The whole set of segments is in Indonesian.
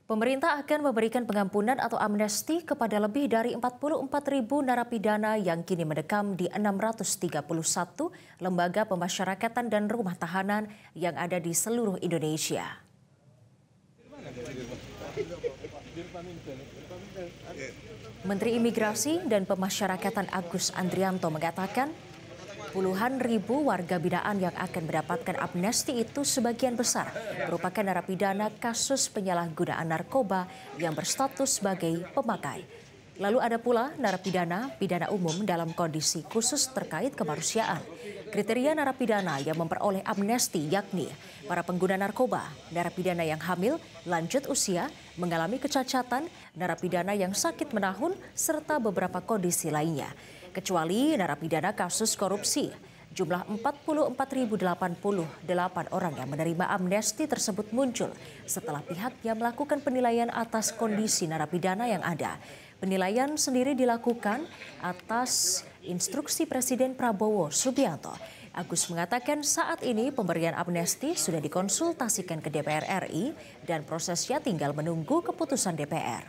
Pemerintah akan memberikan pengampunan atau amnesti kepada lebih dari 44.000 narapidana yang kini mendekam di 631 lembaga pemasyarakatan dan rumah tahanan yang ada di seluruh Indonesia. Menteri Imigrasi dan Pemasyarakatan Agus Andrianto mengatakan, puluhan ribu warga binaan yang akan mendapatkan amnesti itu sebagian besar merupakan narapidana kasus penyalahgunaan narkoba yang berstatus sebagai pemakai. Lalu ada pula narapidana pidana umum dalam kondisi khusus terkait kemanusiaan. Kriteria narapidana yang memperoleh amnesti yakni para pengguna narkoba, narapidana yang hamil, lanjut usia, mengalami kecacatan, narapidana yang sakit menahun, serta beberapa kondisi lainnya. Kecuali narapidana kasus korupsi. Jumlah 44.088 orang yang menerima amnesti tersebut muncul setelah pihaknya melakukan penilaian atas kondisi narapidana yang ada. Penilaian sendiri dilakukan atas instruksi Presiden Prabowo Subianto. Agus mengatakan saat ini pemberian amnesti sudah dikonsultasikan ke DPR RI dan prosesnya tinggal menunggu keputusan DPR.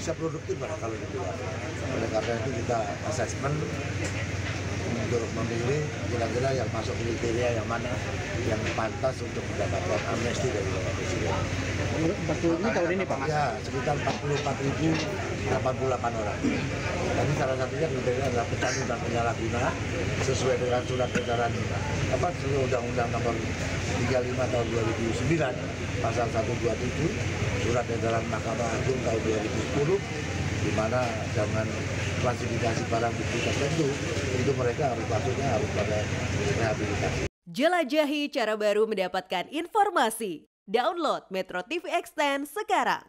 Bisa produktif lah kalau gitu. Oleh karena itu kita asesmen untuk memilih kira-kira yang masuk kriteria yang mana yang pantas untuk mendapatkan amnesti dari Bapak Presiden. 40 tahun ini Pak? Ya, sekitar 44.088 orang. Tadi salah satunya kriteria adalah pecandu dan penyalahguna sesuai dengan surat edaran Undang-Undang Nomor 35 Tahun 2009 Pasal 127 Surat Edaran Mahkamah Agung tahun 2010 di mana dengan klasifikasi barang bukti tertentu itu mereka harus pada rehabilitasi. Jelajahi cara baru mendapatkan informasi. Download Metro TV Extend sekarang.